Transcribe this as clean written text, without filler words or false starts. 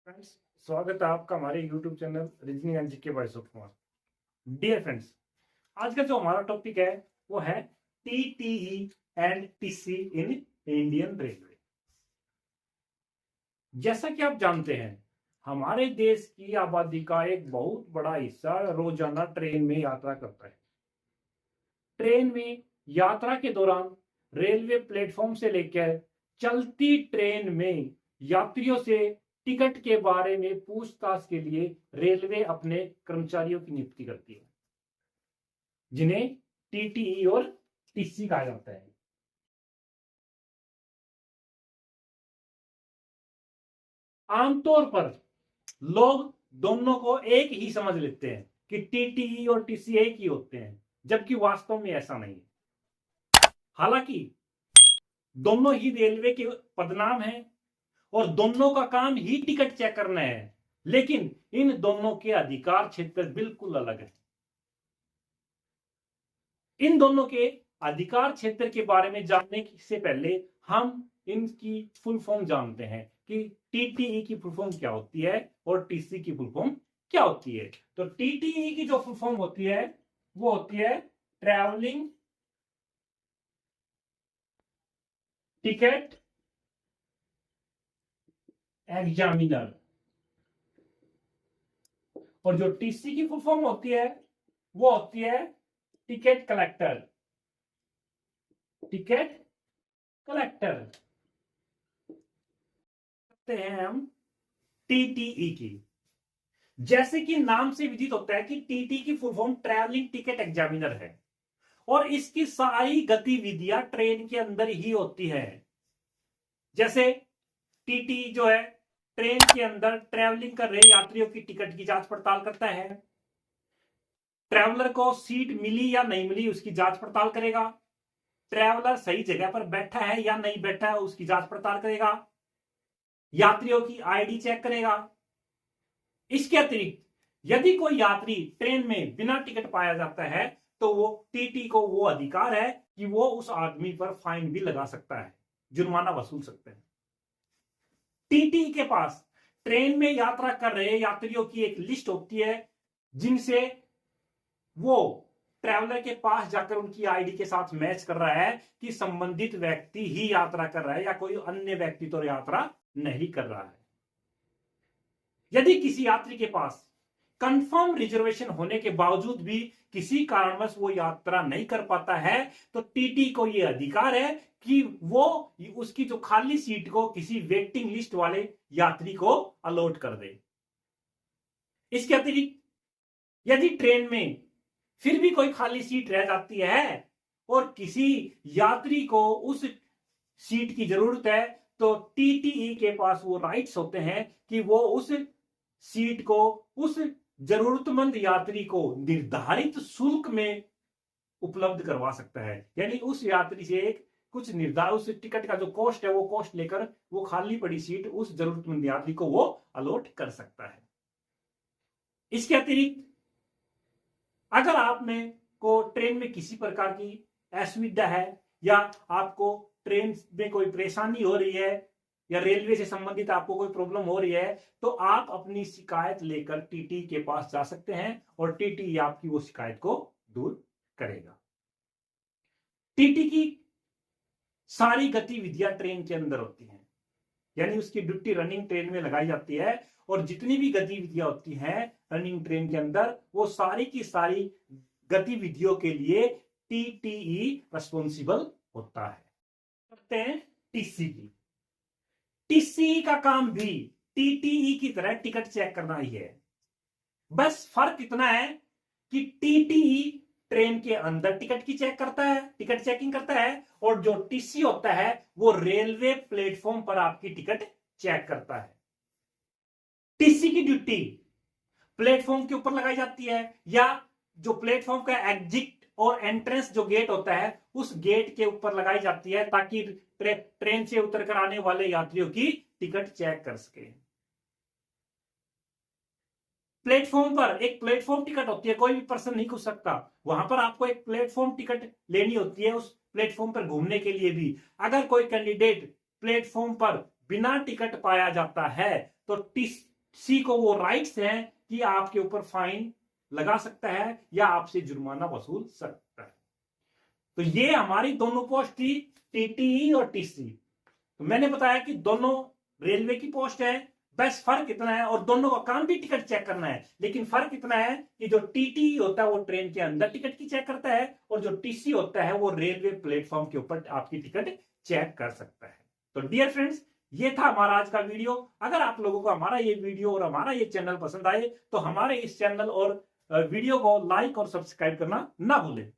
Friends, स्वागत है आपका हमारे YouTube channel reasoning and GK by सुख कुमार। डियर फ्रेंड्स, आज का जो हमारा टॉपिक है वो है TTE and TC in Indian railway. जैसा कि आप जानते हैं, हमारे देश की आबादी का एक बहुत बड़ा हिस्सा रोजाना ट्रेन में यात्रा करता है। ट्रेन में यात्रा के दौरान रेलवे प्लेटफॉर्म से लेकर चलती ट्रेन में यात्रियों से टिकट के बारे में पूछताछ के लिए रेलवे अपने कर्मचारियों की नियुक्ति करती है, जिन्हें टीटीई और टीसी कहा जाता है। आमतौर पर लोग दोनों को एक ही समझ लेते हैं कि टीटीई और टीसी एक ही होते हैं, जबकि वास्तव में ऐसा नहीं है। हालांकि दोनों ही रेलवे के पदनाम हैं और दोनों का काम ही टिकट चेक करना है, लेकिन इन दोनों के अधिकार क्षेत्र बिल्कुल अलग है। इन दोनों के अधिकार क्षेत्र के बारे में जानने से पहले हम इनकी फुल फॉर्म जानते हैं कि टीटीई की फुल फॉर्म क्या होती है और टीसी की फुल फॉर्म क्या होती है। तो टीटीई की जो फुल फॉर्म होती है वो होती है ट्रैवलिंग टिकट एग्जामिनर, और जो टीसी की फुल फॉर्म होती है वो होती है टिकट कलेक्टर। टिकट कलेक्टर करते हैं हम टीटीई की। जैसे कि नाम से विदित होता है कि टीटी की full form travelling ticket examiner है और इसकी सारी गतिविधियां ट्रेन के अंदर ही होती है। जैसे टीटी जो है ट्रेन के अंदर ट्रैवलिंग कर रहे यात्रियों की टिकट की जांच पड़ताल करता है, ट्रैवलर को सीट मिली या नहीं मिली उसकी जांच पड़ताल करेगा, ट्रैवलर सही जगह पर बैठा है या नहीं बैठा है उसकी जांच पड़ताल करेगा, यात्रियों की आईडी चेक करेगा। इसके अतिरिक्त यदि कोई यात्री ट्रेन में बिना टिकट पाया जाता है तो वो टीटी को वो अधिकार है कि वो उस आदमी पर फाइन भी लगा सकता है, जुर्माना वसूल सकते हैं। टीटी के पास ट्रेन में यात्रा कर रहे यात्रियों की एक लिस्ट होती है, जिनसे वो ट्रैवलर के पास जाकर उनकी आईडी के साथ मैच कर रहा है कि संबंधित व्यक्ति ही यात्रा कर रहा है या कोई अन्य व्यक्ति तो यात्रा नहीं कर रहा है। यदि किसी यात्री के पास कंफर्म रिजर्वेशन होने के बावजूद भी किसी कारणवश वो यात्रा नहीं कर पाता है तो टीटी को यह अधिकार है कि वो उसकी जो खाली सीट को किसी वेटिंग लिस्ट वाले यात्री को अलॉट कर दे। इसके अतिरिक्त यदि ट्रेन में फिर भी कोई खाली सीट रह जाती है और किसी यात्री को उस सीट की जरूरत है तो टीटीई के पास वो राइट्स होते हैं कि वो उस सीट को उस जरूरतमंद यात्री को निर्धारित शुल्क में उपलब्ध करवा सकता है। यानी उस यात्री से एक कुछ निर्धारित उस टिकट का जो कॉस्ट है वो कॉस्ट लेकर वो खाली पड़ी सीट उस जरूरतमंद यात्री को वो अलॉट कर सकता है। इसके अतिरिक्त अगर आप में को ट्रेन में किसी प्रकार की असुविधा है या आपको ट्रेन में कोई परेशानी हो रही है या रेलवे से संबंधित आपको कोई प्रॉब्लम हो रही है तो आप अपनी शिकायत लेकर टीटी के पास जा सकते हैं और टीटी आपकी वो शिकायत को दूर करेगा। टीटी की सारी गतिविधियां ट्रेन के अंदर होती हैं, यानी उसकी ड्यूटी रनिंग ट्रेन में लगाई जाती है और जितनी भी गतिविधियां होती हैं रनिंग ट्रेन के अंदर वो सारी की सारी गतिविधियों के लिए टीटीई रिस्पॉन्सिबल होता है। करते हैं टीसी की। टीसी का काम भी टीटीई की तरह टिकट चेक करना ही है, बस फर्क इतना है कि टीटीई ट्रेन के अंदर टिकट की चेक करता है, टिकट चेकिंग करता है, और जो टीसी होता है वो रेलवे प्लेटफॉर्म पर आपकी टिकट चेक करता है। टीसी की ड्यूटी प्लेटफॉर्म के ऊपर लगाई जाती है या जो प्लेटफॉर्म का एग्जिट और एंट्रेंस जो गेट होता है उस गेट के ऊपर लगाई जाती है ताकि ट्रेन से उतरकर आने वाले यात्रियों की टिकट चेक कर सके। प्लेटफॉर्म पर एक प्लेटफॉर्म टिकट होती है, कोई भी पर्सन नहीं घुस सकता वहां पर, आपको एक प्लेटफॉर्म टिकट लेनी होती है उस प्लेटफॉर्म पर घूमने के लिए भी। अगर कोई कैंडिडेट प्लेटफॉर्म पर बिना टिकट पाया जाता है तो सी को वो राइट्स हैं कि आपके ऊपर फाइन लगा सकता है या आपसे जुर्माना वसूल सकता है। तो ये हमारी दोनों पोस्ट थी, टीटीई और टीसी। तो मैंने बताया कि दोनों रेलवे की पोस्ट है, बस फर्क इतना है, और दोनों का काम भी टिकट चेक करना है, लेकिन फर्क इतना है कि जो टीटी होता है वो ट्रेन के अंदर टिकट की चेक करता है, और जो टीसी होता है वो रेलवे प्लेटफॉर्म के ऊपर आपकी टिकट चेक कर सकता है। तो डियर फ्रेंड्स, ये था हमारा आज का वीडियो। अगर आप लोगों को हमारा ये वीडियो और हमारा ये चैनल पसंद आए तो हमारे इस चैनल और वीडियो को लाइक और सब्सक्राइब करना ना भूलें।